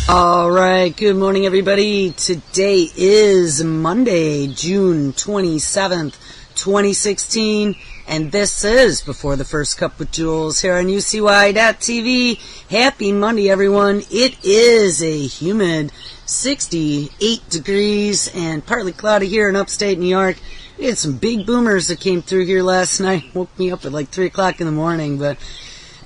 All right, good morning, everybody. Today is Monday, June 27th, 2016, and this is Before the First Cup with Jules here on UCY.TV. Happy Monday, everyone. It is a humid 68 degrees and partly cloudy here in upstate New York. We had some big boomers that came through here last night. Woke me up at like 3 o'clock in the morning, but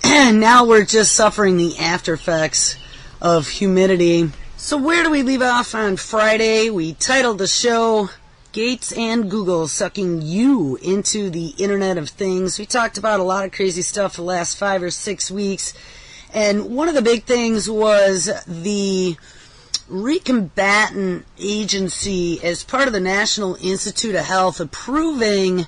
now we're just suffering the after effects of humidity. So where do we leave off on Friday? We titled the show Gates and Google Sucking You into the Internet of Things. We talked about a lot of crazy stuff the last 5 or 6 weeks, and one of the big things was the Recombatant Agency, as part of the National Institute of Health, approving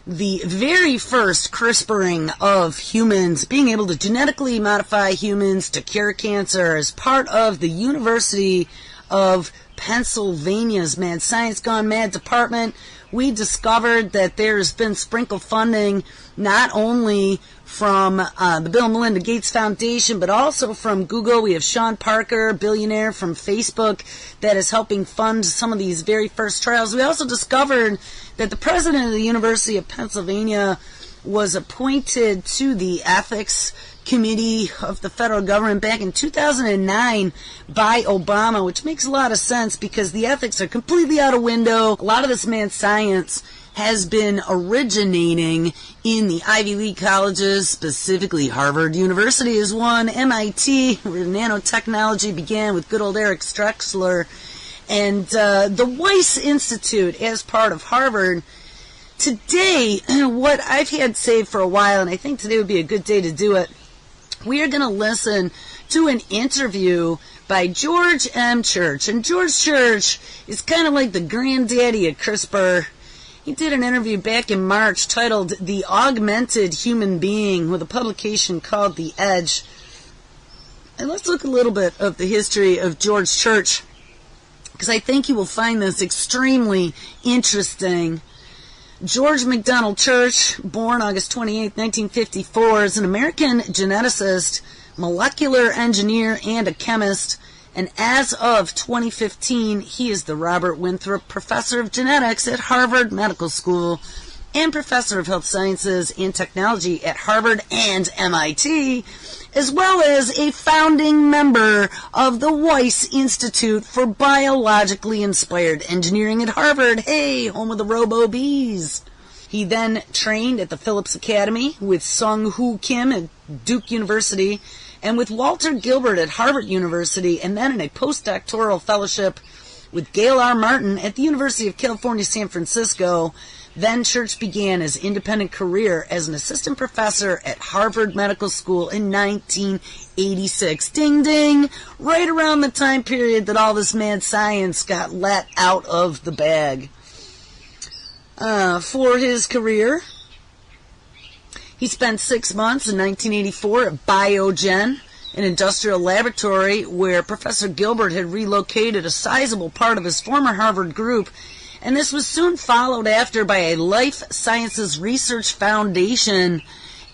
the very first CRISPRing of humans, being able to genetically modify humans to cure cancer, as part of the University of Pennsylvania's Mad Science Gone Mad department. We discovered that there's been sprinkle funding not only from the Bill and Melinda Gates Foundation, but also from Google. We have Sean Parker, billionaire from Facebook, that is helping fund some of these very first trials. We also discovered that the president of the University of Pennsylvania was appointed to the ethics committee of the federal government back in 2009 by Obama, which makes a lot of sense because the ethics are completely out of window. A lot of this mad science has been originating in the Ivy League colleges, specifically Harvard University is one, MIT, where nanotechnology began with good old Eric Drexler, and the Weiss Institute as part of Harvard. Today, what I've had saved for a while, and I think today would be a good day to do it, we are going to listen to an interview by George M. Church. And George Church is kind of like the granddaddy of CRISPR. He did an interview back in March titled The Augmented Human Being with a publication called The Edge. And let's look a little bit of the history of George Church, because I think you will find this extremely interesting. George McDonald Church, born August 28, 1954, is an American geneticist, molecular engineer, and a chemist. And as of 2015, he is the Robert Winthrop Professor of Genetics at Harvard Medical School and Professor of Health Sciences and Technology at Harvard and MIT, as well as a founding member of the Weiss Institute for Biologically Inspired Engineering at Harvard. Hey, home of the Robo-Bees. He then trained at the Phillips Academy with Sung-Hoo Kim at Duke University and with Walter Gilbert at Harvard University, and then in a postdoctoral fellowship with Gail R. Martin at the University of California, San Francisco. Then Church began his independent career as an assistant professor at Harvard Medical School in 1986. Ding, ding! Right around the time period that all this mad science got let out of the bag. For his career, he spent 6 months in 1984 at Biogen, an industrial laboratory where Professor Gilbert had relocated a sizable part of his former Harvard group, and this was soon followed after by a Life Sciences Research Foundation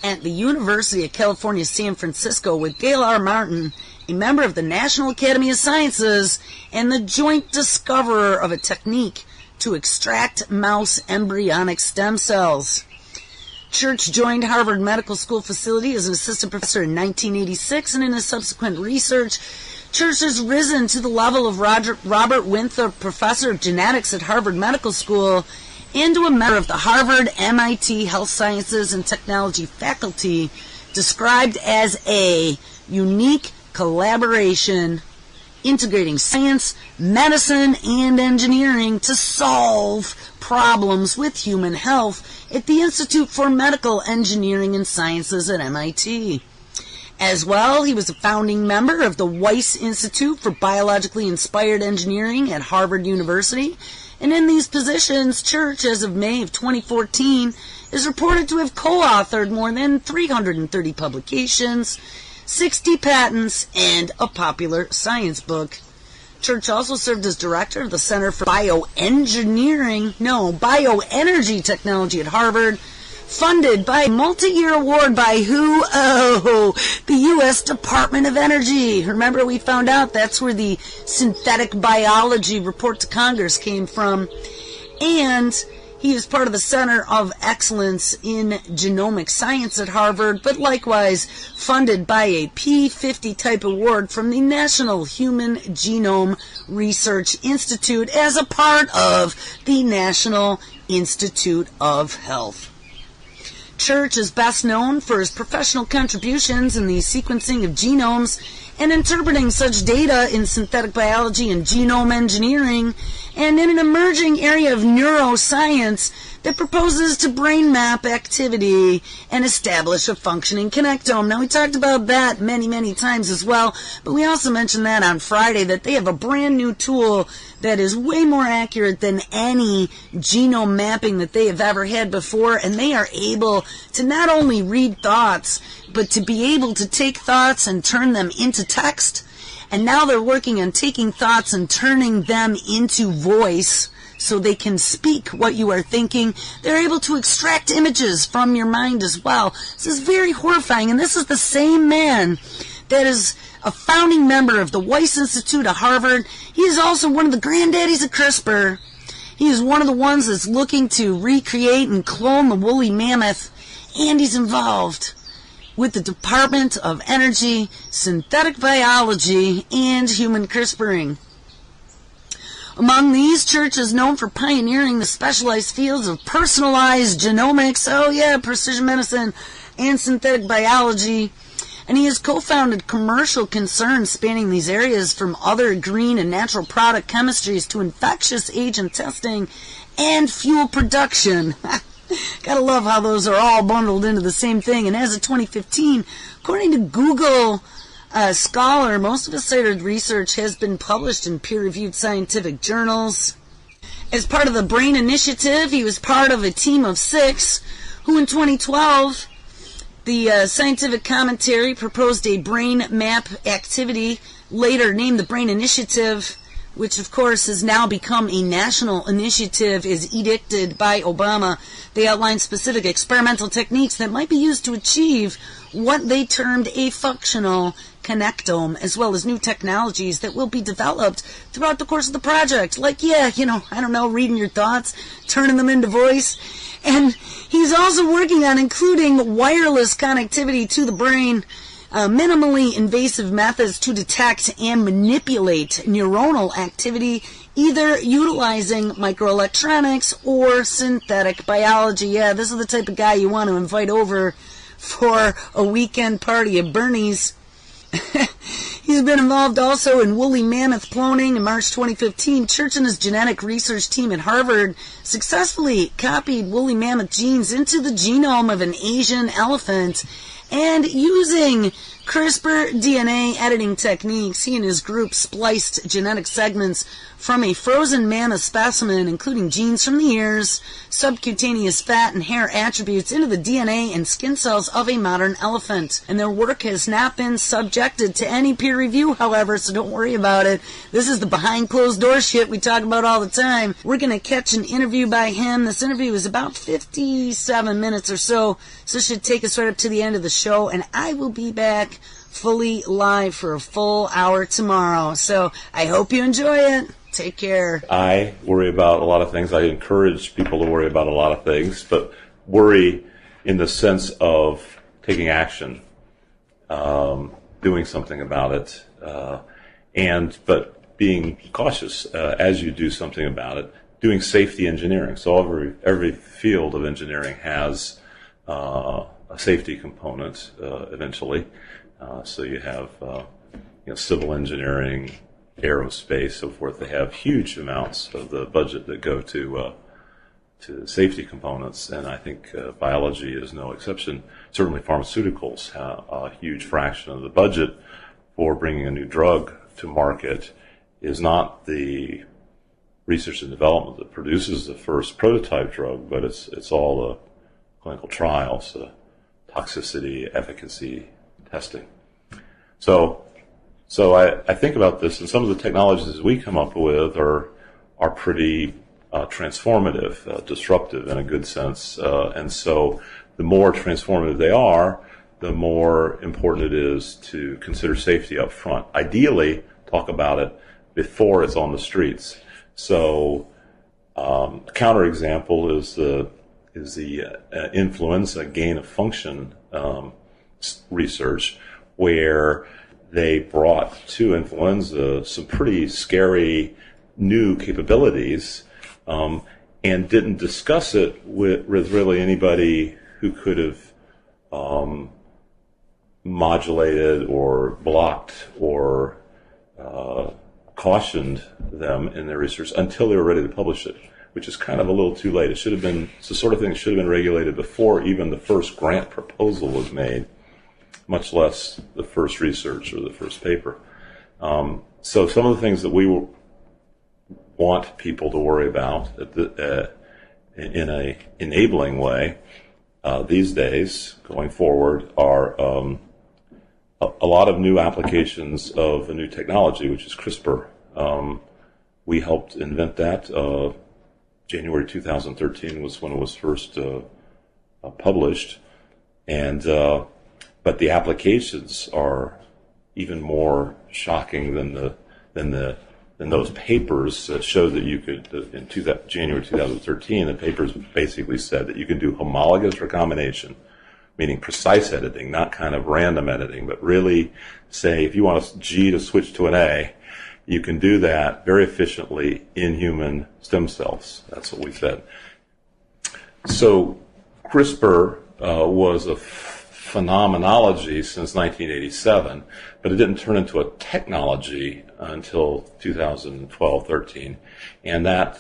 at the University of California, San Francisco, with Gail R. Martin, a member of the National Academy of Sciences and the joint discoverer of a technique to extract mouse embryonic stem cells. Church joined Harvard Medical School facility as an assistant professor in 1986, and in his subsequent research, Church has risen to the level of Robert Winthrop Professor of Genetics at Harvard Medical School and to a member of the Harvard MIT Health Sciences and Technology faculty, described as a unique collaboration integrating science, medicine, and engineering to solve problems with human health at the Institute for Medical Engineering and Sciences at MIT. As well, he was a founding member of the Weiss Institute for Biologically Inspired Engineering at Harvard University, and in these positions, Church, as of May of 2014, is reported to have co-authored more than 330 publications, 60 patents, and a popular science book. Church also served as director of the Center for Bioenergy Technology at Harvard, funded by a multi-year award by who? Oh, the U.S. Department of Energy. Remember, we found out that's where the synthetic biology report to Congress came from. And he is part of the Center of Excellence in Genomic Science at Harvard, but likewise funded by a P50 type award from the National Human Genome Research Institute as a part of the National Institute of Health. Church is best known for his professional contributions in the sequencing of genomes and interpreting such data in synthetic biology and genome engineering, and in an emerging area of neuroscience that proposes to brain map activity and establish a functioning connectome. Now, we talked about that many times as well, but we also mentioned that on Friday, that they have a brand new tool that is way more accurate than any genome mapping that they have ever had before, and they are able to not only read thoughts, but to be able to take thoughts and turn them into text. And now they're working on taking thoughts and turning them into voice so they can speak what you are thinking. They're able to extract images from your mind as well. This is very horrifying, and this is the same man that is a founding member of the Weiss Institute at Harvard. He is also one of the granddaddies of CRISPR. He is one of the ones that's looking to recreate and clone the woolly mammoth, and he's involved with the Department of Energy, synthetic biology, and human CRISPRing. Among these, Church is known for pioneering the specialized fields of personalized genomics, precision medicine, and synthetic biology. And he has co-founded commercial concerns spanning these areas, from other green and natural product chemistries to infectious agent testing and fuel production. Gotta love how those are all bundled into the same thing. And as of 2015, according to Google Scholar, most of his cited research has been published in peer-reviewed scientific journals. As part of the Brain Initiative, he was part of a team of 6 who in 2012, the scientific commentary proposed a brain map activity, later named the Brain Initiative, which of course has now become a national initiative, is edicted by Obama. They outlined specific experimental techniques that might be used to achieve what they termed a functional connectome, as well as new technologies that will be developed throughout the course of the project. Like, reading your thoughts, turning them into voice. And he's also working on including wireless connectivity to the brain, minimally invasive methods to detect and manipulate neuronal activity, either utilizing microelectronics or synthetic biology. Yeah, this is the type of guy you want to invite over for a weekend party at Bernie's. He's been involved also in woolly mammoth cloning. In March 2015, Church and his genetic research team at Harvard successfully copied woolly mammoth genes into the genome of an Asian elephant. And using CRISPR DNA editing techniques, he and his group spliced genetic segments from a frozen mammoth specimen, including genes from the ears, subcutaneous fat, and hair attributes, into the DNA and skin cells of a modern elephant. And their work has not been subjected to any peer review, however, so don't worry about it. This is the behind closed door shit we talk about all the time. We're going to catch an interview by him. This interview is about 57 minutes or so it should take us right up to the end of the show, and I will be back fully live for a full hour tomorrow. So I hope you enjoy it. Take care. I worry about a lot of things. I encourage people to worry about a lot of things, but worry in the sense of taking action, doing something about it, but being cautious as you do something about it. Doing safety engineering. So every field of engineering has a safety component eventually. So you have civil engineering, aerospace, so forth. They have huge amounts of the budget that go to safety components, and I think biology is no exception. Certainly pharmaceuticals have a huge fraction of the budget for bringing a new drug to market is not the research and development that produces the first prototype drug, but it's all the clinical trials, toxicity, efficacy testing. So I think about this, and some of the technologies we come up with are pretty transformative, disruptive in a good sense. And so the more transformative they are, the more important it is to consider safety up front. Ideally, talk about it before it's on the streets. So, a counterexample is the influenza gain of function research, where they brought to influenza some pretty scary new capabilities, and didn't discuss it with really anybody who could have modulated or blocked or cautioned them in their research until they were ready to publish it, which is kind of a little too late. It should have been, it's the sort of thing that should have been regulated before even the first grant proposal was made, much less the first research or the first paper. So some of the things that we want people to worry about in a enabling way these days going forward are a lot of new applications of a new technology, which is CRISPR. We helped invent that. January 2013 was when it was first published, and but the applications are even more shocking than those papers that showed that you could, in January 2013, the papers basically said that you can do homologous recombination, meaning precise editing, not kind of random editing, but really say if you want a G to switch to an A, you can do that very efficiently in human stem cells. That's what we said. So CRISPR was a phenomenology since 1987, but it didn't turn into a technology until 2012-13, and that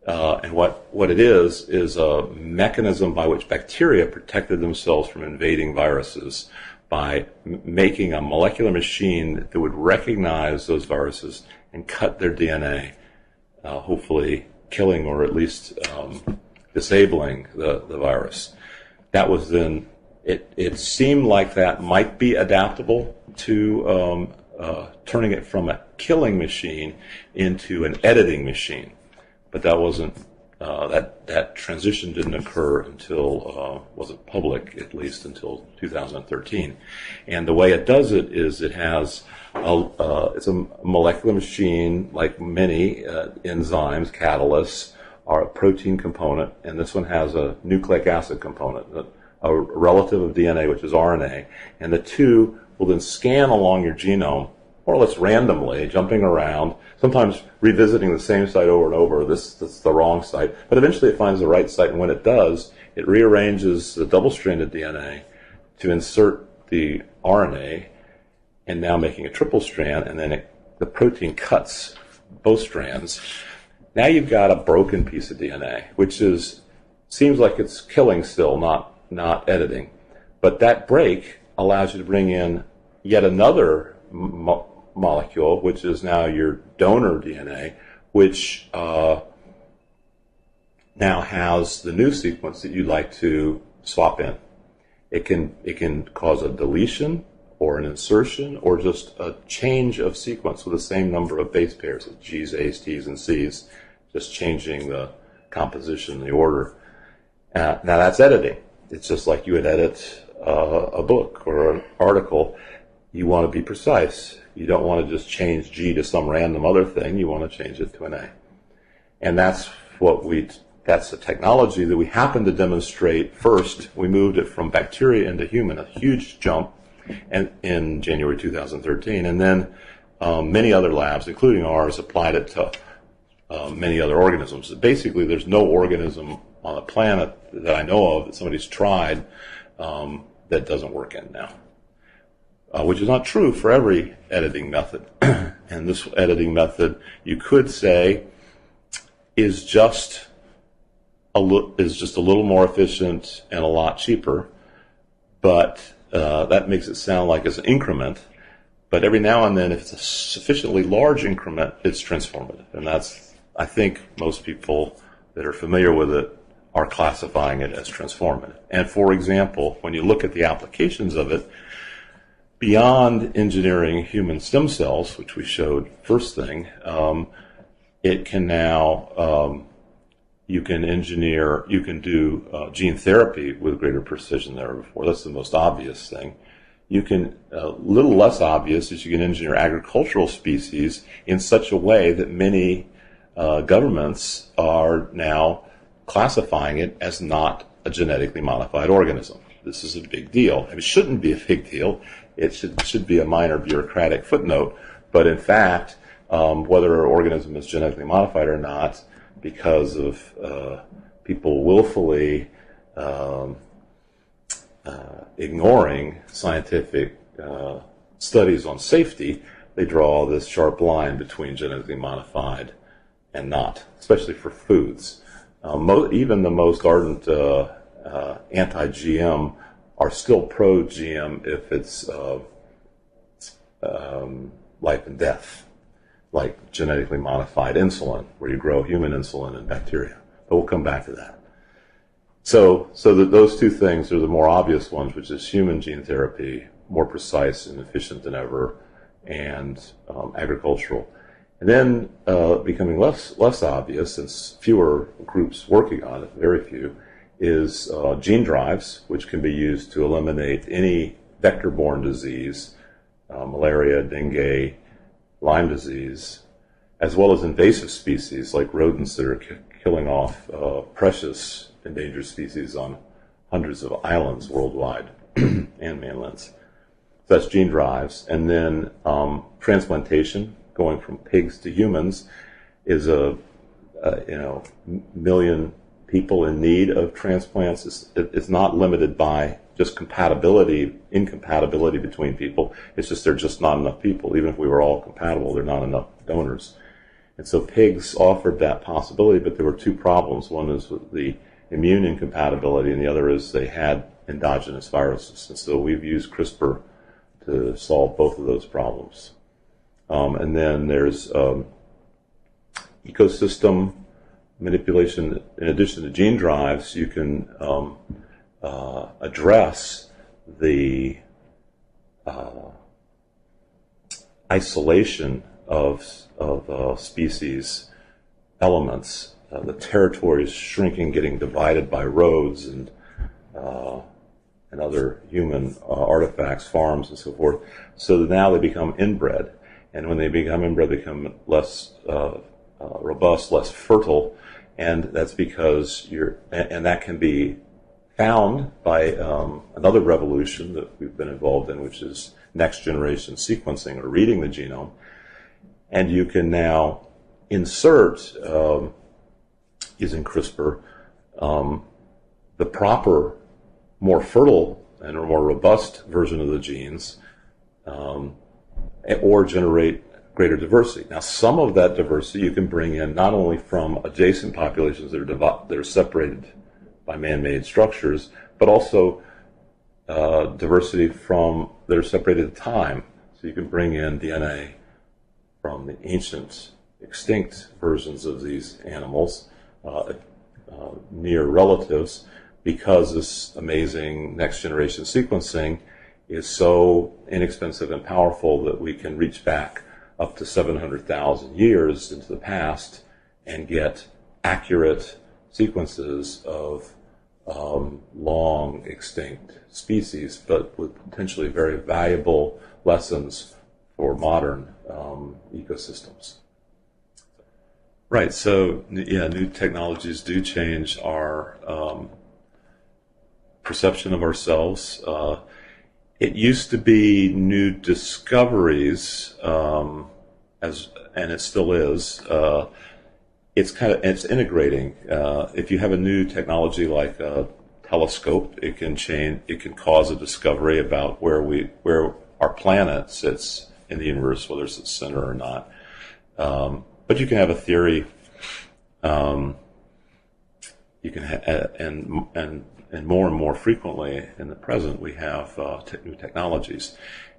and what it is a mechanism by which bacteria protected themselves from invading viruses by making a molecular machine that would recognize those viruses and cut their DNA, hopefully killing or at least disabling the virus. That was then. It seemed like that might be adaptable to turning it from a killing machine into an editing machine, but that wasn't. That transition didn't occur until wasn't public, at least until 2013. And the way it does it is it has it's a molecular machine like many enzymes, catalysts are a protein component, and this one has a nucleic acid component. A relative of DNA, which is RNA, and the two will then scan along your genome, more or less randomly, jumping around, sometimes revisiting the same site over and over. This is the wrong site, but eventually it finds the right site, and when it does, it rearranges the double-stranded DNA to insert the RNA, and now making a triple strand, and then the protein cuts both strands. Now you've got a broken piece of DNA, which seems like it's killing still, not editing. But that break allows you to bring in yet another molecule, which is now your donor DNA, which now has the new sequence that you'd like to swap in. It can cause a deletion or an insertion or just a change of sequence with the same number of base pairs of G's, A's, T's, and C's, just changing the composition, the order. Now that's editing. It's just like you would edit a book or an article. You want to be precise. You don't want to just change G to some random other thing. You want to change it to an A. And that's the technology that we happened to demonstrate first. We moved it from bacteria into human, a huge jump, and in January 2013. And then many other labs, including ours, applied it to many other organisms. Basically, there's no organism on the planet that I know of that somebody's tried that doesn't work in now, which is not true for every editing method. And this editing method, you could say, is just a little more efficient and a lot cheaper, but that makes it sound like it's an increment. But every now and then, if it's a sufficiently large increment, it's transformative, and that's, I think, most people that are familiar with it are classifying it as transformative. And for example, when you look at the applications of it, beyond engineering human stem cells, which we showed first thing, it can now you can do gene therapy with greater precision than ever before. That's the most obvious thing. You can, a little less obvious is you can engineer agricultural species in such a way that many governments are now classifying it as not a genetically modified organism. This is a big deal. And it shouldn't be a big deal. It should be a minor bureaucratic footnote. But in fact, whether an organism is genetically modified or not, because of people willfully ignoring scientific studies on safety, they draw this sharp line between genetically modified and not, especially for foods. Even the most ardent anti-GM are still pro-GM if it's life and death, like genetically modified insulin, where you grow human insulin and bacteria. But we'll come back to that. So that those two things are the more obvious ones, which is human gene therapy, more precise and efficient than ever, and agricultural. And then becoming less obvious, since fewer groups working on it, very few, is gene drives, which can be used to eliminate any vector-borne disease, malaria, dengue, Lyme disease, as well as invasive species like rodents that are killing off precious endangered species on hundreds of islands worldwide and mainlands. So that's gene drives. And then transplantation, going from pigs to humans, is a million people in need of transplants. It's not limited by just incompatibility between people. It's just there are just not enough people. Even if we were all compatible, there are not enough donors. And so pigs offered that possibility, but there were two problems. One is with the immune incompatibility, and the other is they had endogenous viruses. And so we've used CRISPR to solve both of those problems. And then there's ecosystem manipulation. In addition to gene drives, you can address the isolation of species elements, the territories shrinking, getting divided by roads and other human artifacts, farms, and so forth. So that now they become inbred, and when they become inbred, they become less robust, less fertile, and that's because and that can be found by another revolution that we've been involved in, which is next generation sequencing, or reading the genome. And you can now insert, using CRISPR, the proper, more fertile and more robust version of the genes, or generate greater diversity. Now, some of that diversity you can bring in not only from adjacent populations that are separated by man-made structures, but also diversity that are separated in time. So you can bring in DNA from the ancient, extinct versions of these animals, near relatives, because this amazing next-generation sequencing is so inexpensive and powerful that we can reach back up to 700,000 years into the past and get accurate sequences of long extinct species, but with potentially very valuable lessons for modern ecosystems. Right, so new technologies do change our perception of ourselves. It used to be new discoveries, and it still is. It's integrating. If you have a new technology like a telescope, it can cause a discovery about where our planet sits in the universe, whether it's at the center or not. But you can have a theory. You can and more frequently in the present, we have new technologies.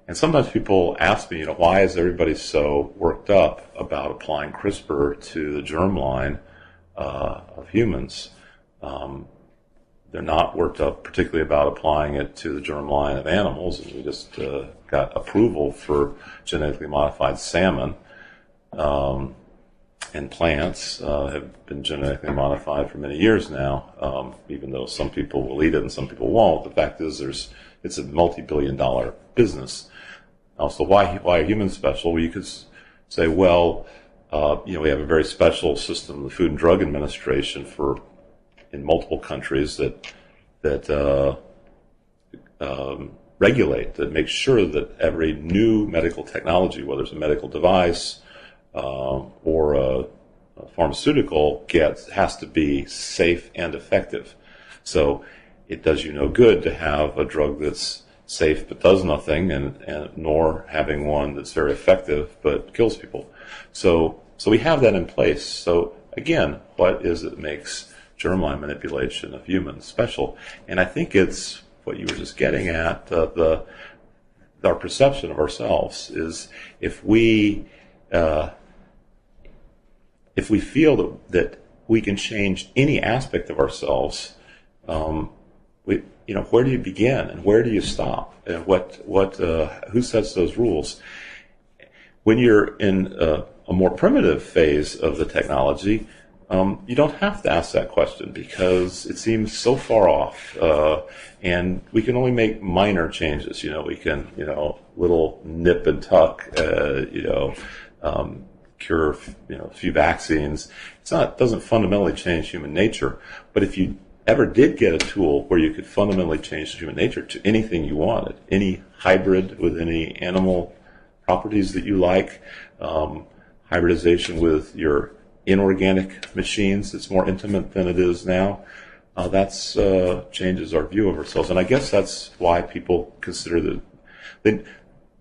And sometimes people ask me, why is everybody so worked up about applying CRISPR to the germline of humans? They're not worked up particularly about applying it to the germline of animals. We just got approval for genetically modified salmon. and plants have been genetically modified for many years now, even though some people will eat it and some people won't. The fact is it's a multi-billion-dollar business. So why are humans special? Well, you could say, well, we have a very special system, the Food and Drug Administration, in multiple countries that regulate, that make sure that every new medical technology, whether it's a medical device or a pharmaceutical, has to be safe and effective. So it does you no good to have a drug that's safe but does nothing, and nor having one that's very effective but kills people. So we have that in place. So again, what is it that makes germline manipulation of humans special? And I think it's what you were just getting at. Our perception of ourselves is if we feel that we can change any aspect of ourselves, where do you begin and where do you stop? And who sets those rules? When you're in a more primitive phase of the technology, you don't have to ask that question because it seems so far off, and we can only make minor changes. We can, little nip and tuck, cure, a few vaccines. It doesn't fundamentally change human nature. But if you ever did get a tool where you could fundamentally change human nature to anything you wanted, any hybrid with any animal properties that you like, hybridization with your inorganic machines that's more intimate than it is now, that's changes our view of ourselves. And I guess that's why people consider that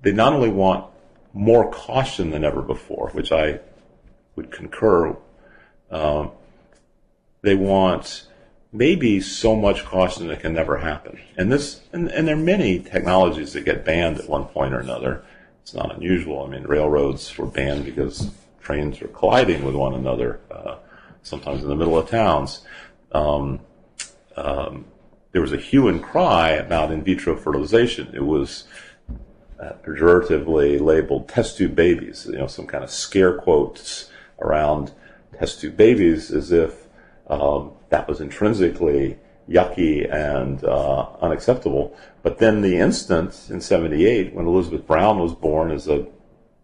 they not only want more caution than ever before, which I would concur, they want maybe so much caution that it can never happen. And there are many technologies that get banned at one point or another. It's not unusual. I mean, railroads were banned because trains were colliding with one another, sometimes in the middle of towns. There was a hue and cry about in vitro fertilization. It was pejoratively labeled test tube babies, some kind of scare quotes around test tube babies as if that was intrinsically yucky and unacceptable. But then the instant in 1978, when Elizabeth Brown was born as a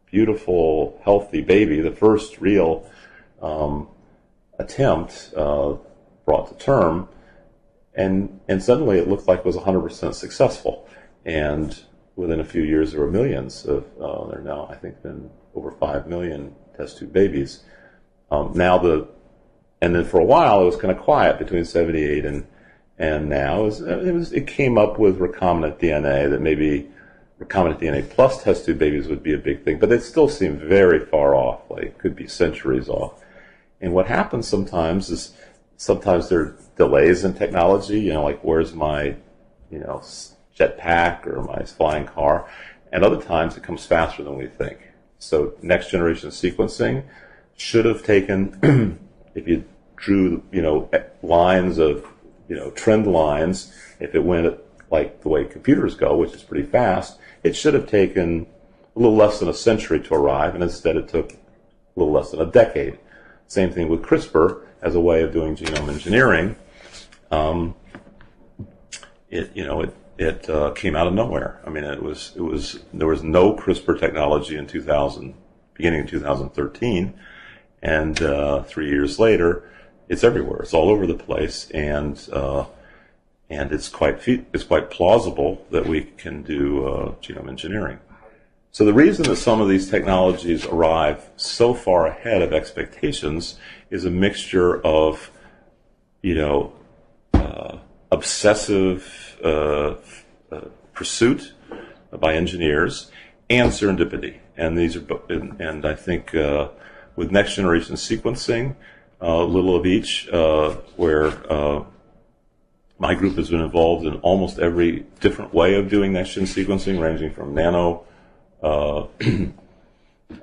beautiful, healthy baby, the first real attempt brought to term, and suddenly it looked like it was 100% successful. And within a few years, there were millions of, there are now, I think, been over 5 million test tube babies. And then for a while, it was kind of quiet between 78 and now. It came up with recombinant DNA, that maybe recombinant DNA plus test tube babies would be a big thing, but it still seemed very far off, like it could be centuries off. And what happens sometimes is there are delays in technology, like where's my, jetpack or my flying car, and other times it comes faster than we think. So next generation sequencing should have taken, if you drew, lines of, trend lines, if it went like the way computers go, which is pretty fast, it should have taken a little less than a century to arrive, and instead it took a little less than a decade. Same thing with CRISPR as a way of doing genome engineering. It came out of nowhere. I mean, there was no CRISPR technology in beginning of 2013, and 3 years later, it's everywhere. It's all over the place, and it's quite plausible that we can do genome engineering. So the reason that some of these technologies arrive so far ahead of expectations is a mixture of, obsessive pursuit by engineers and serendipity. And these are, and I think with next generation sequencing, a little of each, where my group has been involved in almost every different way of doing next-gen sequencing, ranging from nanopore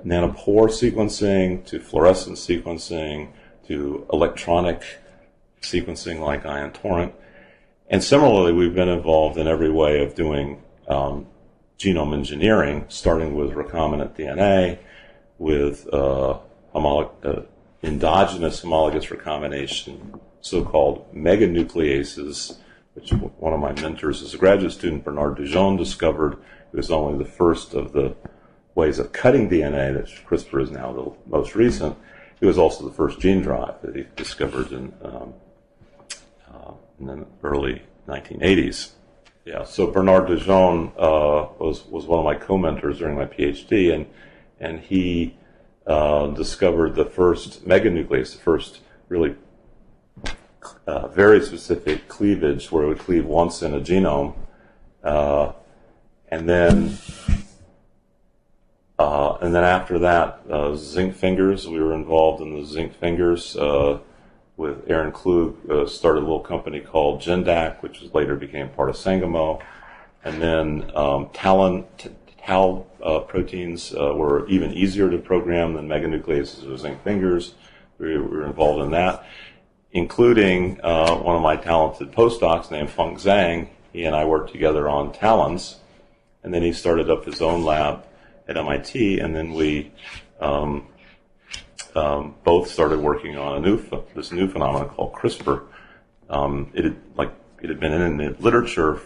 sequencing to fluorescence sequencing to electronic sequencing like ion torrent. And similarly, we've been involved in every way of doing genome engineering, starting with recombinant DNA, with endogenous homologous recombination, so-called meganucleases, which one of my mentors as a graduate student, Bernard Dujon, discovered. It was only the first of the ways of cutting DNA, that CRISPR is now the most recent. It was also the first gene drive that he discovered in the early 1980s. Yeah, so Bernard Dujon was one of my co-mentors during my PhD, and he discovered the first meganuclease, the first really very specific cleavage where it would cleave once in a genome, and then after that, zinc fingers. We were involved in the zinc fingers with Aaron Klug. Started a little company called Gendac, which later became part of Sangamo, and then tau proteins were even easier to program than meganucleases or zinc fingers. We were involved in that, including one of my talented postdocs named Feng Zhang. He and I worked together on talons, and then he started up his own lab at MIT, and then we both started working on this new phenomenon called CRISPR. It had been in the literature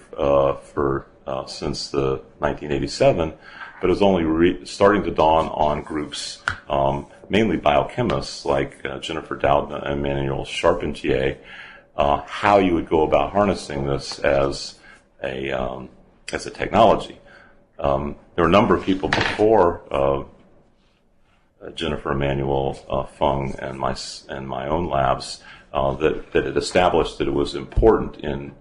since the 1987, but it was only starting to dawn on groups, mainly biochemists like Jennifer Doudna and Emmanuel Charpentier, how you would go about harnessing this as a technology. There were a number of people before Jennifer, Emmanuel, Feng, and my own labs that had established that it was important in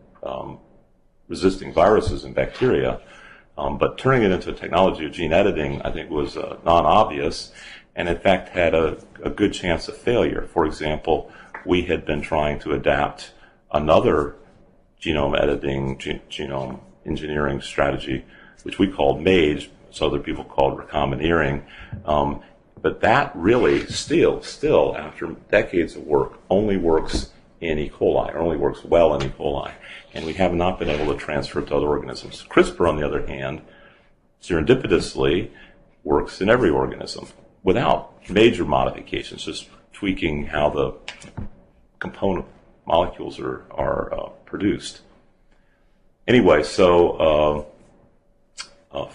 resisting viruses and bacteria, but turning it into a technology of gene editing, I think, was non-obvious, and in fact had a good chance of failure. For example, we had been trying to adapt another genome editing, genome engineering strategy, which we called MAGE, so other people called recombinering. But that really still, after decades of work, only works in E. coli, or only works well in E. coli. And we have not been able to transfer it to other organisms. CRISPR, on the other hand, serendipitously works in every organism without major modifications, just tweaking how the component molecules are produced. Anyway, so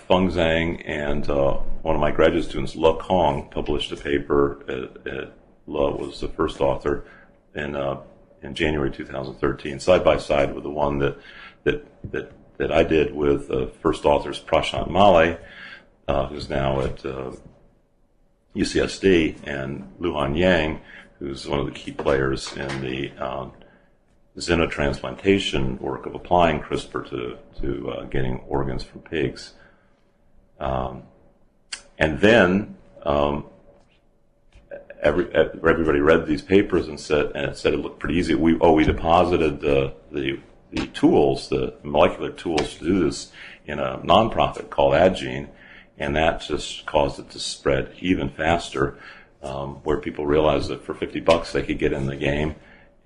Feng Zhang and one of my graduate students, Le Kong, published a paper. Le was the first author in January 2013, side by side with the one that I did with first authors Prashant Male, who's now at UCSD, and Luhan Yang, who's one of the key players in the xenotransplantation work of applying CRISPR to getting organs from pigs. And then everybody read these papers and it said it looked pretty easy. We deposited the tools, the molecular tools to do this in a nonprofit called Adgene, and that just caused it to spread even faster, where people realized that for $50 they could get in the game.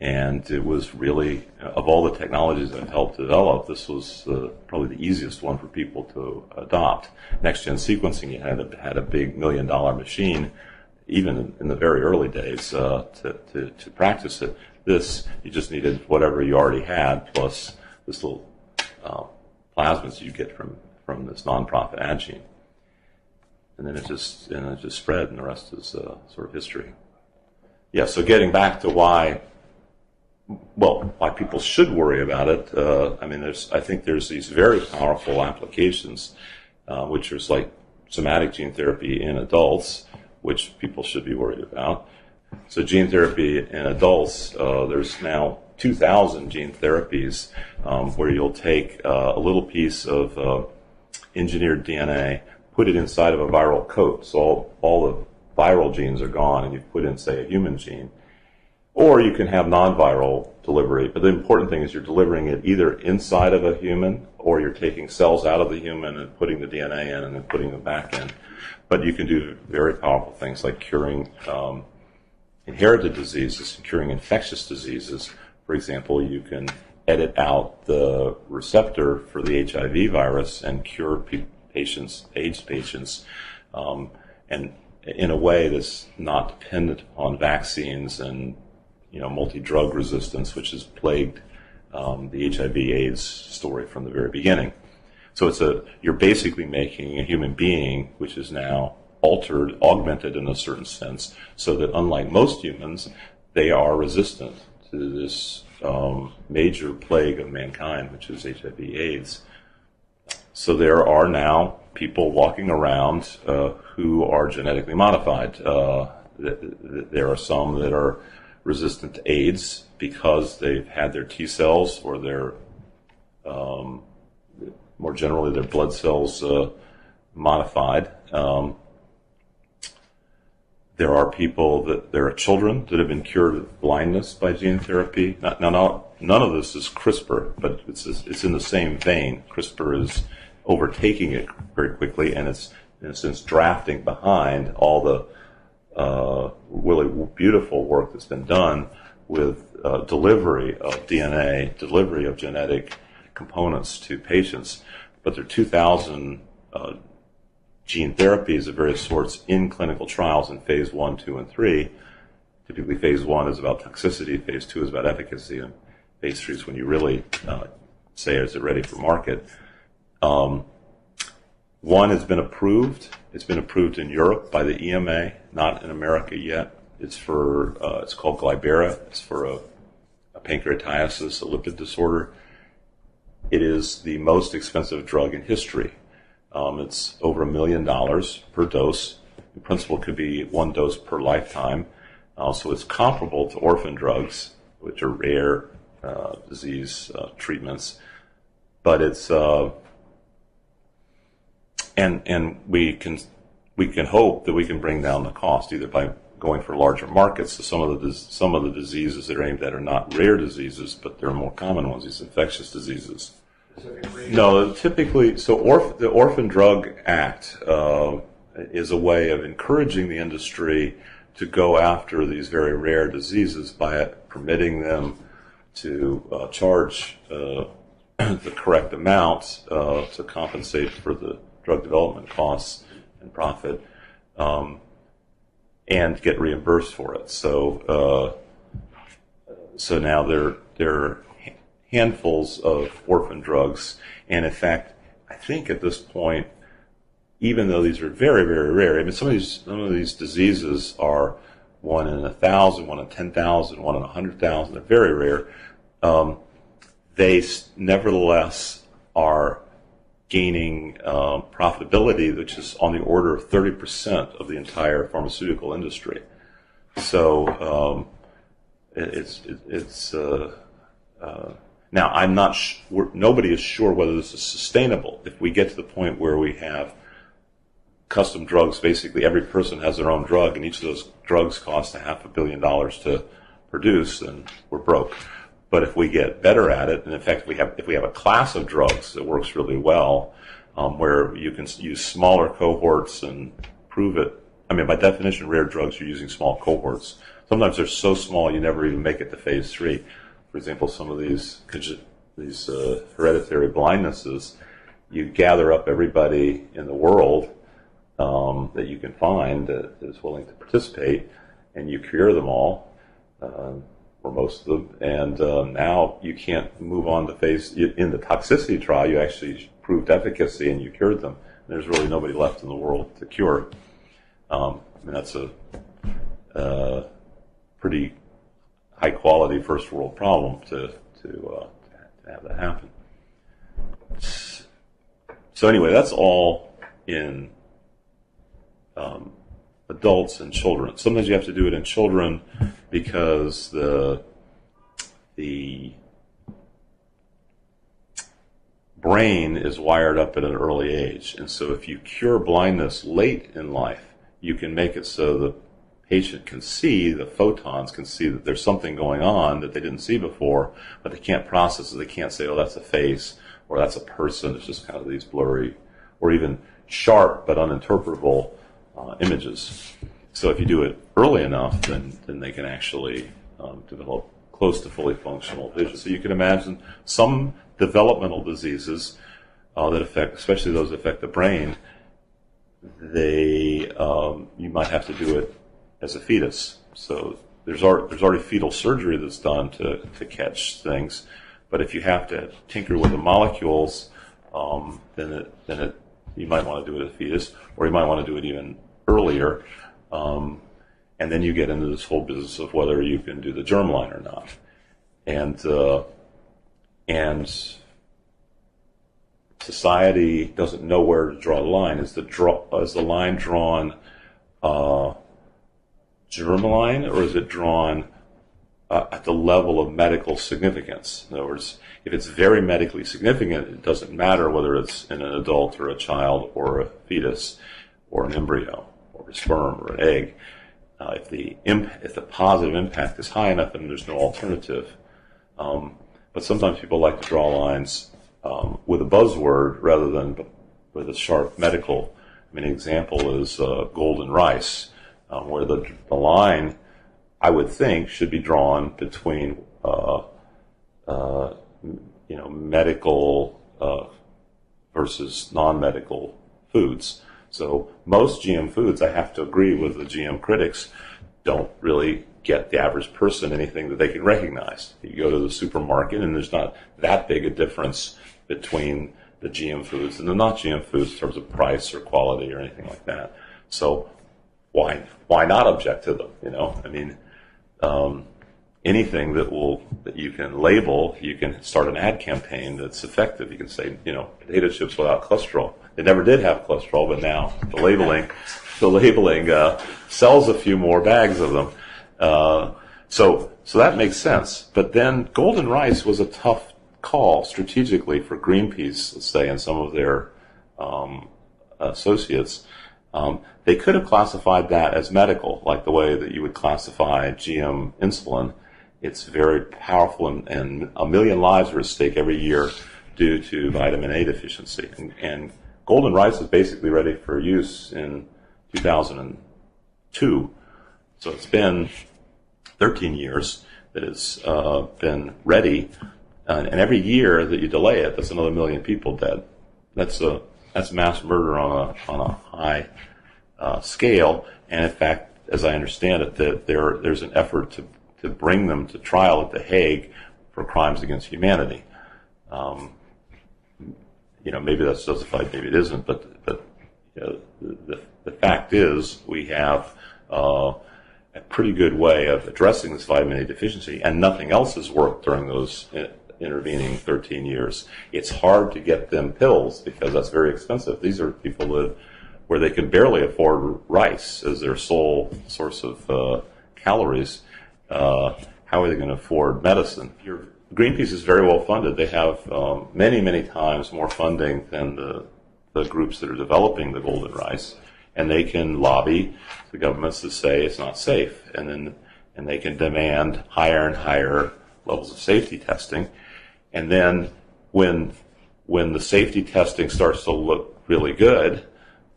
And it was really, of all the technologies that I've helped develop, this was probably the easiest one for people to adopt. Next-gen sequencing, you had a big $1 million machine, even in the very early days, to practice it. This, you just needed whatever you already had, plus this little plasmids you get from this nonprofit Adgene. And then it just spread, and the rest is sort of history. Yeah, so getting back to why people should worry about it. I think there's these very powerful applications, which is like somatic gene therapy in adults, which people should be worried about. So gene therapy in adults, there's now 2,000 gene therapies where you'll take a little piece of engineered DNA, put it inside of a viral coat, so all the viral genes are gone, and you put in, say, a human gene. Or you can have non-viral delivery, but the important thing is you're delivering it either inside of a human, or you're taking cells out of the human and putting the DNA in and then putting them back in. But you can do very powerful things like curing inherited diseases, curing infectious diseases. For example, you can edit out the receptor for the HIV virus and cure AIDS patients. And in a way that's not dependent on vaccines and multi-drug resistance, which has plagued the HIV/AIDS story from the very beginning. So you're basically making a human being which is now altered, augmented in a certain sense, so that unlike most humans, they are resistant to this major plague of mankind, which is HIV/AIDS. So there are now people walking around who are genetically modified. There are some that are resistant to AIDS because they've had their T cells or their, more generally, their blood cells modified. There are children that have been cured of blindness by gene therapy. None of this is CRISPR, but it's in the same vein. CRISPR is overtaking it very quickly, and it's, in a sense, drafting behind all the really beautiful work that's been done with delivery of DNA, delivery of genetic components to patients. But there are 2,000 gene therapies of various sorts in clinical trials in phase 1, 2, and 3. Typically, phase 1 is about toxicity, phase 2 is about efficacy, and phase 3 is when you really say, is it ready for market? One has been approved. It's been approved in Europe by the EMA, not in America yet. It's called Glybera. It's for a pancreatitis, a lipid disorder. It is the most expensive drug in history. It's over $1 million per dose. In principle, it could be one dose per lifetime. So it's comparable to orphan drugs, which are rare disease treatments. But it's and we can hope that we can bring down the cost either by going for larger markets. So some of the diseases that are aimed at are not rare diseases, but they're more common ones. These infectious diseases. No, typically, the Orphan Drug Act is a way of encouraging the industry to go after these very rare diseases by permitting them to charge the correct amounts to compensate for the drug development costs and profit, and get reimbursed for it. So now there are handfuls of orphan drugs, and in fact, I think at this point, even though these are very, very rare, I mean, some of these diseases are 1 in 1,000, 1 in 10,000, 1 in 100,000. They're very rare. They nevertheless are gaining profitability, which is on the order of 30% of the entire pharmaceutical industry. So now I'm not nobody is sure whether this is sustainable. If we get to the point where we have custom drugs, basically every person has their own drug, and each of those drugs costs $500 million to produce, then we're broke. But if we get better at it, and in fact, if we have a class of drugs that works really well, where you can use smaller cohorts and prove it. I mean, by definition, rare drugs, you're using small cohorts. Sometimes they're so small you never even make it to phase 3. For example, some of these hereditary blindnesses, you gather up everybody in the world that you can find that is willing to participate, and you cure them all. Or most of them, and now you can't move on to phase. In the toxicity trial, you actually proved efficacy and you cured them. There's really nobody left in the world to cure. I mean, that's a pretty high quality first world problem to have that happen. So anyway, that's all in adults and children. Sometimes you have to do it in children because the brain is wired up at an early age. And so if you cure blindness late in life, you can make it so the patient can see, the photons can see that there's something going on that they didn't see before, but they can't process it. They can't say, oh, that's a face, or that's a person. It's just kind of these blurry, or even sharp but uninterpretable images. So if you do it early enough, then they can actually develop close to fully functional vision. So you can imagine some developmental diseases that affect, especially those that affect the brain, you might have to do it as a fetus. So there's already fetal surgery that's done to catch things, but if you have to tinker with the molecules, then you might want to do it as a fetus, or you might want to do it even earlier, and then you get into this whole business of whether you can do the germline or not, and society doesn't know where to draw the line. Is the line drawn germline, or is it drawn at the level of medical significance? In other words, if it's very medically significant, it doesn't matter whether it's in an adult or a child or a fetus or an embryo or a sperm or an egg. If the positive impact is high enough, then there's no alternative. But sometimes people like to draw lines with a buzzword rather than with a sharp medical. I mean, an example is golden rice, where the line, I would think, should be drawn between medical versus non-medical foods. So most GM foods, I have to agree with the GM critics, don't really get the average person anything that they can recognize. You go to the supermarket and there's not that big a difference between the GM foods and the not GM foods in terms of price or quality or anything like that. So why not object to them? I mean, anything that you can label, you can start an ad campaign that's effective. You can say, potato chips without cholesterol. They never did have cholesterol, but now the labeling sells a few more bags of them. So that makes sense. But then golden rice was a tough call strategically for Greenpeace, let's say, and some of their associates. They could have classified that as medical, like the way that you would classify GM insulin. It's very powerful, and 1 million lives are at stake every year due to vitamin A deficiency. And golden rice is basically ready for use in 2002. So it's been 13 years that it's been ready, and every year that you delay it, that's another 1 million people dead. That's mass murder on a high scale. And in fact, as I understand it, that there's an effort to bring them to trial at The Hague for crimes against humanity. Maybe that's justified, maybe it isn't, but the fact is we have a pretty good way of addressing this vitamin A deficiency, and nothing else has worked during those intervening 13 years. It's hard to get them pills because that's very expensive. These are people where they can barely afford rice as their sole source of calories. How are they going to afford medicine? Greenpeace is very well funded. They have many, many times more funding than the groups that are developing the golden rice, and they can lobby the governments to say it's not safe, and they can demand higher and higher levels of safety testing, and then when the safety testing starts to look really good,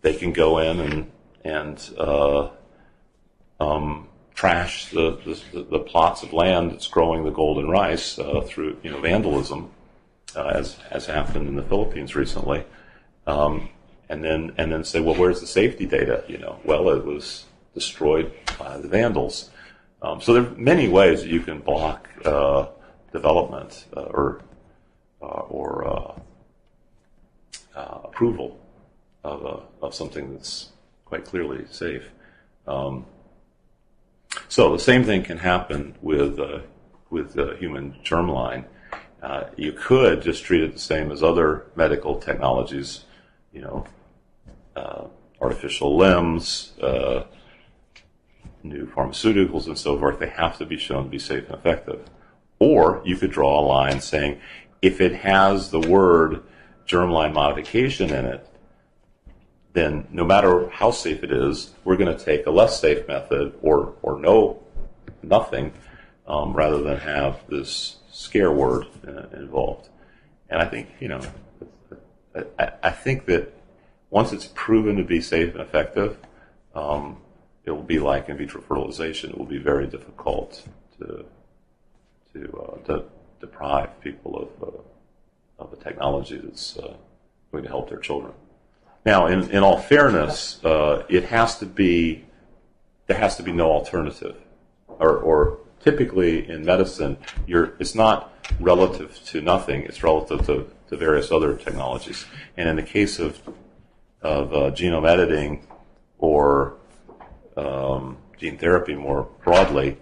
they can go in and trash the plots of land that's growing the golden rice through vandalism, as happened in the Philippines recently, and then say, well, where's the safety data? Well, it was destroyed by the vandals. So there are many ways that you can block development or approval of something that's quite clearly safe. So the same thing can happen with human germline. You could just treat it the same as other medical technologies, artificial limbs, new pharmaceuticals, and so forth. They have to be shown to be safe and effective. Or you could draw a line saying, if it has the word germline modification in it, then no matter how safe it is, we're going to take a less safe method or nothing, rather than have this scare word involved. And I think, I think that once it's proven to be safe and effective, it will be like in vitro fertilization. It will be very difficult to deprive people of a technology that's going to help their children. Now, in all fairness, there has to be no alternative, or typically in medicine, it's not relative to nothing; it's relative to various other technologies. And in the case of genome editing or gene therapy more broadly,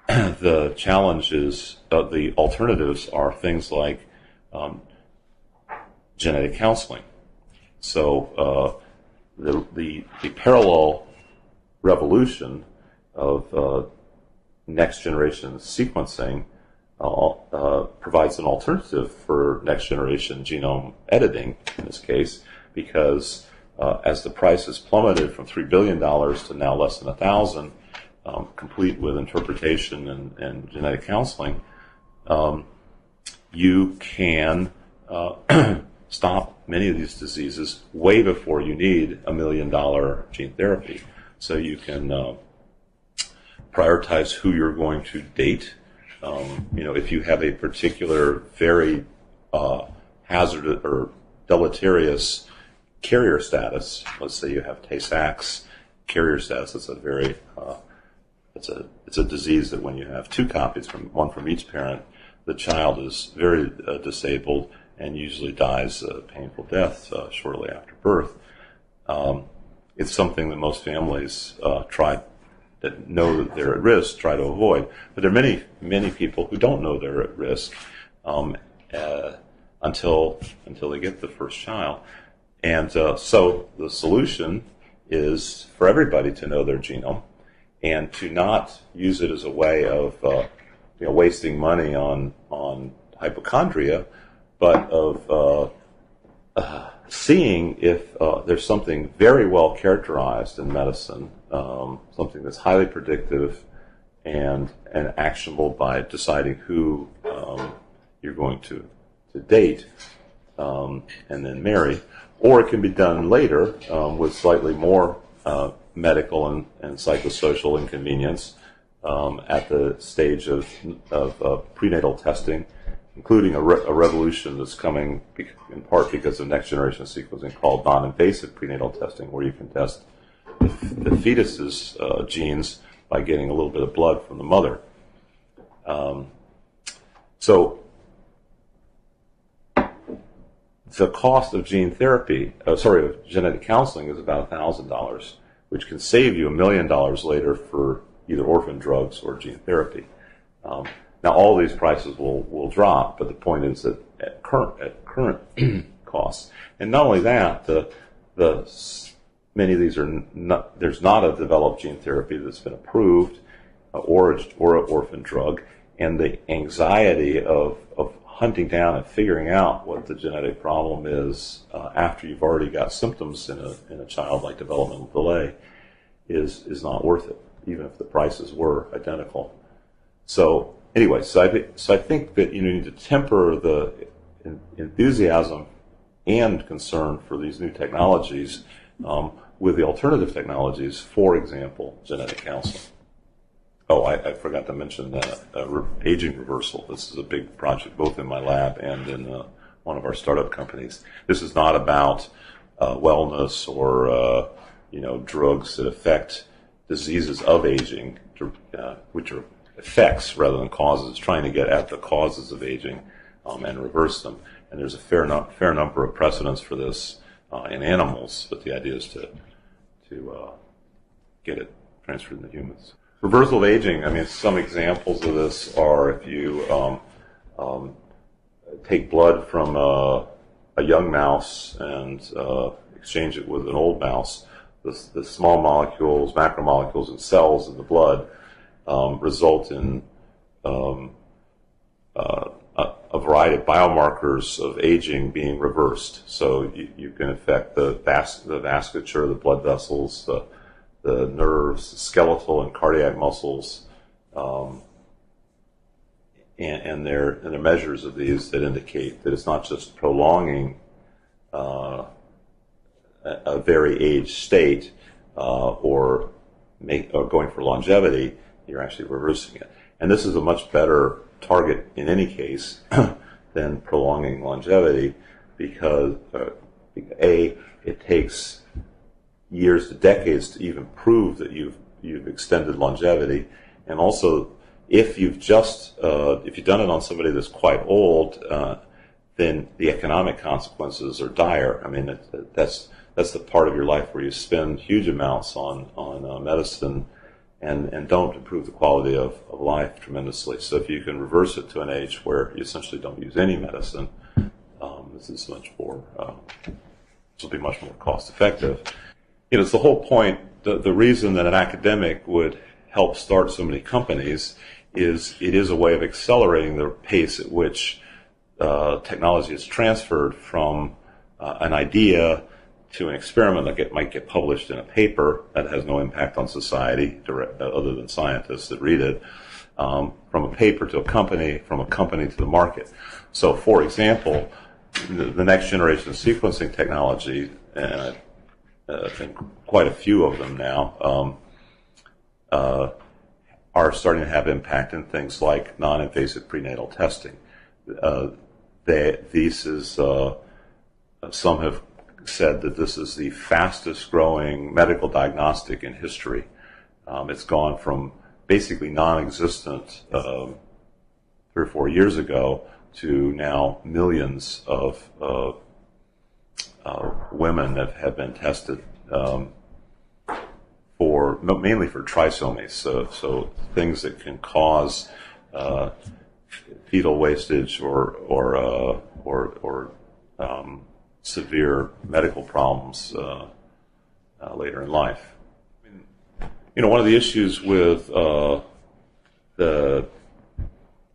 the challenge is the alternatives are things like genetic counseling. So the parallel revolution of next generation sequencing provides an alternative for next generation genome editing in this case, because as the price has plummeted from $3 billion to now less than $1,000, complete with interpretation and genetic counseling, you can stop many of these diseases way before you need $1 million gene therapy. So you can prioritize who you're going to date. If you have a particular very hazardous or deleterious carrier status, let's say you have Tay-Sachs carrier status, it's a very it's a disease that when you have two copies, one from each parent, the child is very disabled and usually dies a painful death shortly after birth. It's something that most families that know that they're at risk try to avoid. But there are many, many people who don't know they're at risk until they get the first child. And so the solution is for everybody to know their genome and to not use it as a way of wasting money on hypochondria, but of seeing if there's something very well characterized in medicine, something that's highly predictive and actionable by deciding who you're going to date and then marry, or it can be done later with slightly more medical and psychosocial inconvenience at the stage of prenatal testing, including a revolution that's coming in part because of next generation sequencing called non-invasive prenatal testing, where you can test the fetus's genes by getting a little bit of blood from the mother. So the cost of gene therapy, of genetic counseling is about $1,000, which can save you $1 million later for either orphan drugs or gene therapy. Now, all these prices will drop, but the point is that at current costs, and not only that, many of these are not. There's not a developed gene therapy that's been approved, or an orphan drug, and the anxiety of hunting down and figuring out what the genetic problem is after you've already got symptoms in a child like developmental delay is not worth it, even if the prices were identical. So anyway, so I think that you need to temper the enthusiasm and concern for these new technologies with the alternative technologies, for example, genetic counseling. Oh, I forgot to mention aging reversal. This is a big project both in my lab and in one of our startup companies. This is not about wellness or drugs that affect diseases of aging, which are effects rather than causes. It's trying to get at the causes of aging and reverse them. And there's a fair number of precedents for this in animals, but the idea is to get it transferred into humans. Reversal of aging, some examples of this are if you take blood from a young mouse and exchange it with an old mouse, the small molecules, macromolecules, and cells in the blood result in a variety of biomarkers of aging being reversed. So you can affect the vasculature, the blood vessels, the nerves, the skeletal and cardiac muscles, and there are measures of these that indicate that it's not just prolonging a very aged state or going for longevity. You're actually reversing it, and this is a much better target in any case than prolonging longevity, because It takes years to decades to even prove that you've extended longevity, and also if you've done it on somebody that's quite old, then the economic consequences are dire. I mean, that's the part of your life where you spend huge amounts on medicine and don't improve the quality of life tremendously. So if you can reverse it to an age where you essentially don't use any medicine, this is much more. This will be much more cost effective. It's the whole point. The reason that an academic would help start so many companies is it is a way of accelerating the pace at which technology is transferred from an idea to an experiment that might get published in a paper that has no impact on society other than scientists that read it, from a paper to a company, from a company to the market. So, for example, the next generation of sequencing technology, and I think quite a few of them now, are starting to have impact in things like non-invasive prenatal testing. Some have said that this is the fastest growing medical diagnostic in history. It's gone from basically non-existent 3 or 4 years ago to now millions of women that have been tested mainly for trisomies, so things that can cause fetal wastage or severe medical problems later in life. One of the issues with the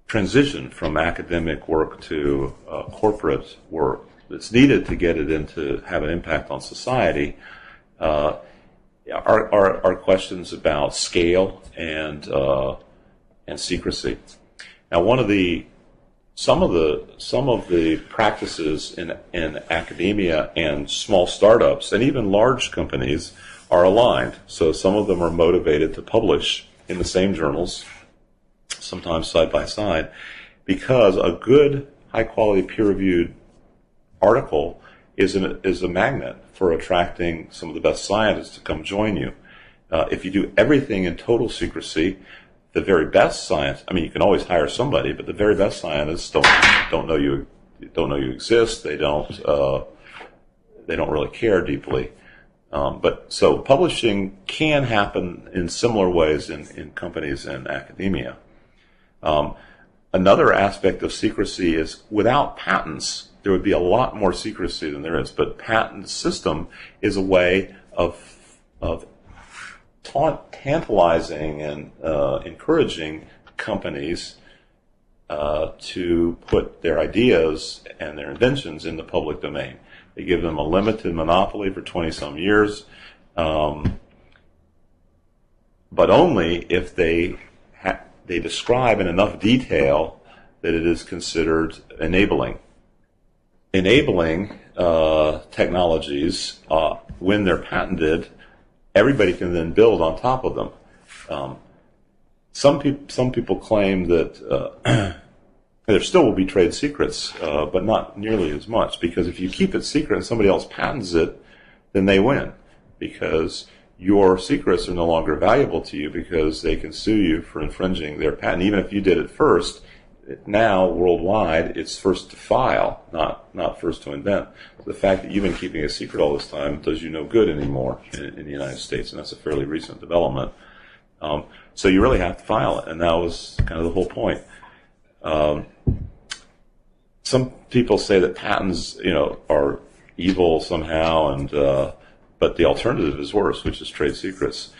transition from academic work to corporate work that's needed to get it into have an impact on society are questions about scale and secrecy. Now, some of the practices in academia and small startups and even large companies are aligned. So some of them are motivated to publish in the same journals, sometimes side by side, because a good, high-quality, peer-reviewed article is a magnet for attracting some of the best scientists to come join you. If you do everything in total secrecy, the very best science, I mean, you can always hire somebody, but the very best scientists don't know you exist. They don't really care deeply. But so publishing can happen in similar ways in companies and academia. Another aspect of secrecy is without patents, there would be a lot more secrecy than there is. But patent system is a way of tantalizing and encouraging companies to put their ideas and their inventions in the public domain. They give them a limited monopoly for 20-some years, but only if they describe in enough detail that it is considered enabling. Enabling technologies, when they're patented, everybody can then build on top of them. Some people claim that there still will be trade secrets, but not nearly as much, because if you keep it secret and somebody else patents it, then they win, because your secrets are no longer valuable to you because they can sue you for infringing their patent. Even if you did it first, now worldwide it's first to file, not first to invent. The fact that you've been keeping a secret all this time does you no good anymore in the United States, and that's a fairly recent development. So you really have to file it, and that was kind of the whole point. Some people say that patents, are evil somehow, but the alternative is worse, which is trade secrets,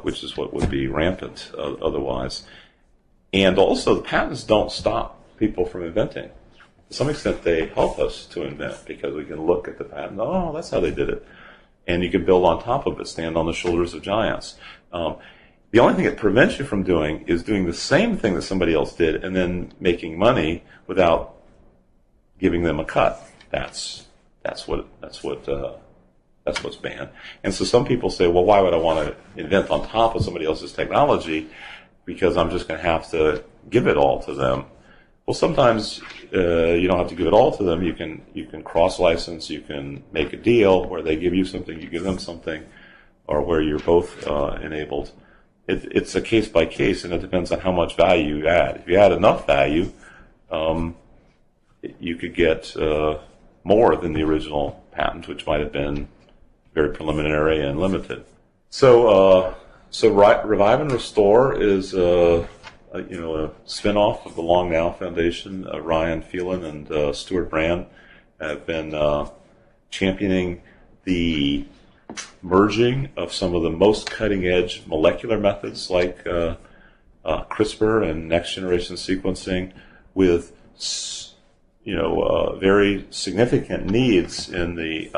which is what would be rampant otherwise. And also, the patents don't stop people from inventing. To some extent, they help us to invent, because we can look at the patent, oh, that's how they did it. And you can build on top of it, stand on the shoulders of giants. The only thing it prevents you from doing is doing the same thing that somebody else did and then making money without giving them a cut. That's what's banned. And so some people say, well, why would I want to invent on top of somebody else's technology? Because I'm just going to have to give it all to them. Well, sometimes you don't have to give it all to them. You can cross-license. You can make a deal where they give you something, you give them something, or where you're both enabled. It's a case by case, and it depends on how much value you add. If you add enough value, you could get more than the original patent, which might have been very preliminary and limited. So Revive and Restore is a spin-off of the Long Now Foundation. Ryan Phelan and Stuart Brand have been championing the merging of some of the most cutting-edge molecular methods like CRISPR and next-generation sequencing with very significant needs in the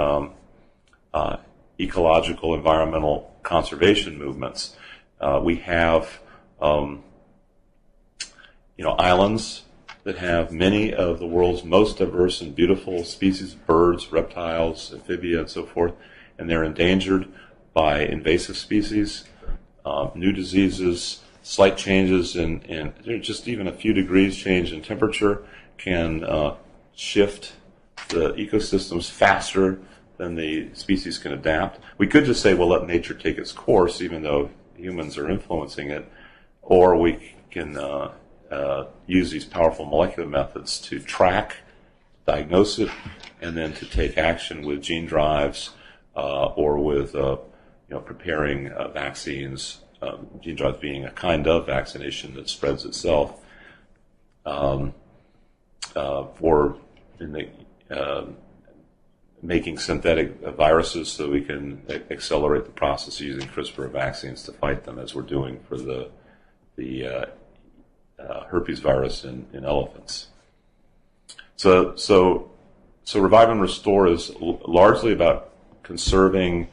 ecological, environmental conservation movements. We have islands that have many of the world's most diverse and beautiful species of birds, reptiles, amphibia, and so forth, and they're endangered by invasive species, new diseases, slight changes in just even a few degrees change in temperature can shift the ecosystems faster than the species can adapt. We could just say, well, let nature take its course, even though humans are influencing it, or we can use these powerful molecular methods to track, diagnose it, and then to take action with gene drives or with preparing vaccines, gene drives being a kind of vaccination that spreads itself, for making synthetic viruses so we can accelerate the process using CRISPR vaccines to fight them, as we're doing for the herpes virus in elephants. So Revive and Restore is largely about conserving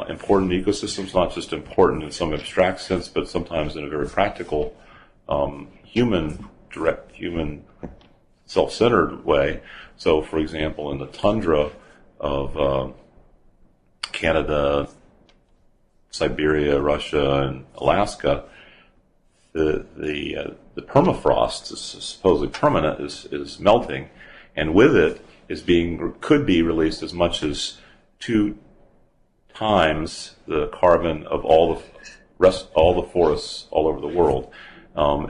important ecosystems, not just important in some abstract sense, but sometimes in a very practical, human, self-centered way. So, for example, in the tundra of Canada, Siberia, Russia, and Alaska, the permafrost is supposedly permanent, is melting, and with it could be released as much as 2 times the carbon of all the forests all over the world,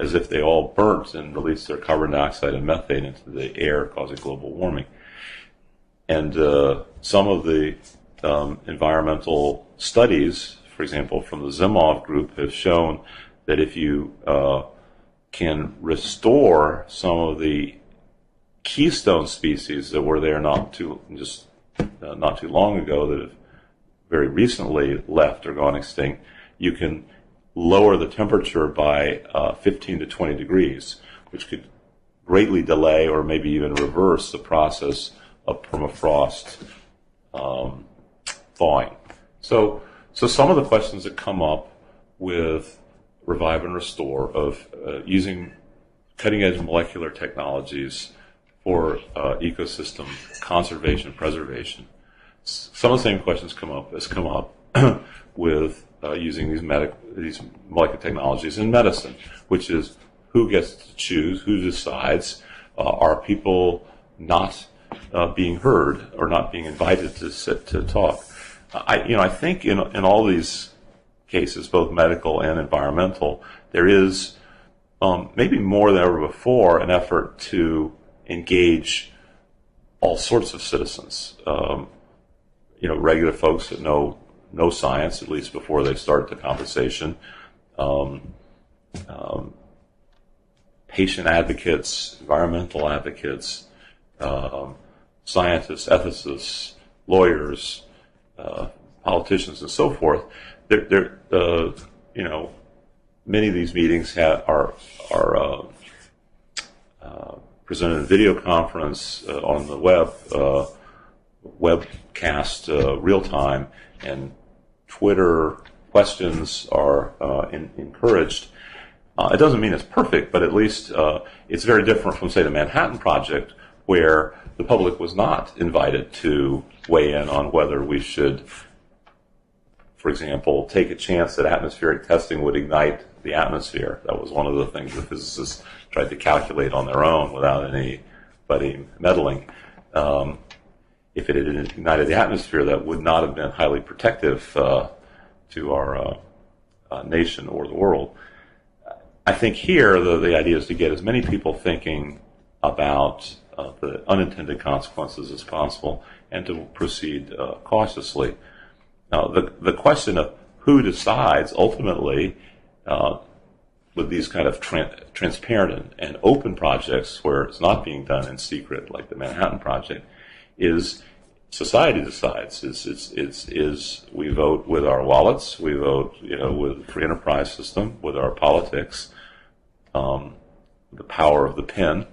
as if they all burnt and released their carbon dioxide and methane into the air, causing global warming. And some of the environmental studies, for example, from the Zimov group, have shown that if you can restore some of the keystone species that were there not too long ago, that have very recently left or gone extinct, you can lower the temperature by 15 to 20 degrees, which could greatly delay or maybe even reverse the process of permafrost thawing. So some of the questions that come up with Revive and Restore of using cutting-edge molecular technologies for ecosystem conservation, preservation. Some of the same questions come up with using these molecular technologies in medicine, which is who gets to choose, who decides, are people not being heard or not being invited to sit to talk. I think in all these cases, both medical and environmental, there is maybe more than ever before an effort to engage all sorts of citizens. Regular folks that know science, at least before they start the conversation. Patient advocates, environmental advocates, scientists, ethicists, lawyers, politicians, and so forth. Many of these meetings are presented in video conference on the web, webcast real time, and Twitter questions are encouraged. It doesn't mean it's perfect, but at least it's very different from, say, the Manhattan Project, where the public was not invited to weigh in on whether we should for example, take a chance that atmospheric testing would ignite the atmosphere. That was one of the things that physicists tried to calculate on their own without anybody meddling. If it had ignited the atmosphere, that would not have been highly protective to our nation or the world. I think here the idea is to get as many people thinking about the unintended consequences as possible and to proceed cautiously. Now, the question of who decides ultimately with these kind of transparent and open projects where it's not being done in secret, like the Manhattan Project, is society decides. Is we vote with our wallets, we vote, with the free enterprise system, with our politics, the power of the pen,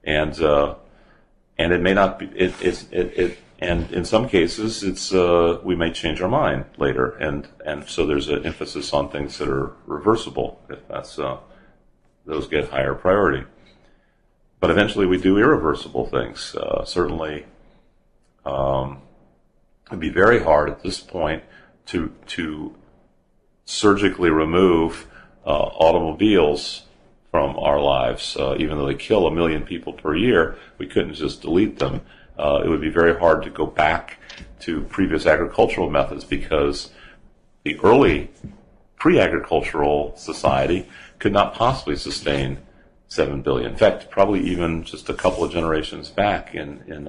and it may not be. And in some cases, we may change our mind later, and so there's an emphasis on things that are reversible if those get higher priority. But eventually, we do irreversible things. Certainly, it'd be very hard at this point to surgically remove automobiles from our lives, even though they kill 1 million people per year. We couldn't just delete them. It would be very hard to go back to previous agricultural methods because the early pre-agricultural society could not possibly sustain 7 billion. In fact, probably even just a couple of generations back in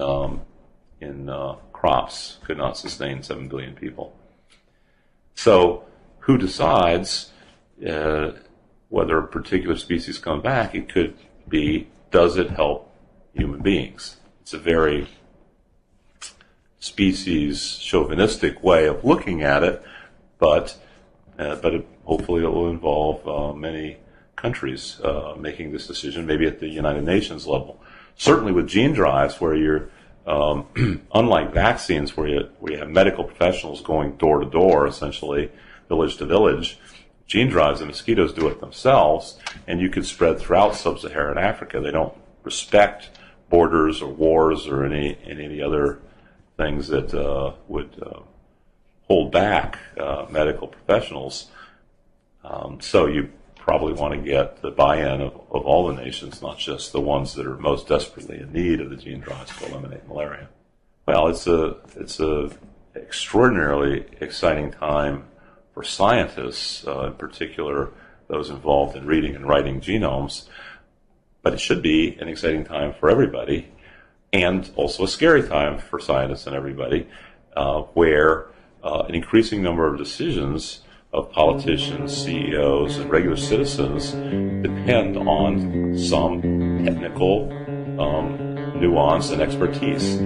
crops could not sustain 7 billion people. So who decides whether a particular species come back? It could be, does it help human beings? It's a very species chauvinistic way of looking at it, but hopefully it will involve many countries making this decision, maybe at the United Nations level. Certainly with gene drives, where you're unlike vaccines, where you have medical professionals going door to door, essentially village to village. Gene drives, the mosquitoes do it themselves, and you could spread throughout sub-Saharan Africa. They don't respect borders or wars or any other things that would hold back medical professionals. So you probably want to get the buy-in of all the nations, not just the ones that are most desperately in need of the gene drives to eliminate malaria. Well, it's a extraordinarily exciting time for scientists, in particular those involved in reading and writing genomes, but it should be an exciting time for everybody, and also a scary time for scientists and everybody, where an increasing number of decisions of politicians, CEOs, and regular citizens depend on some technical nuance and expertise.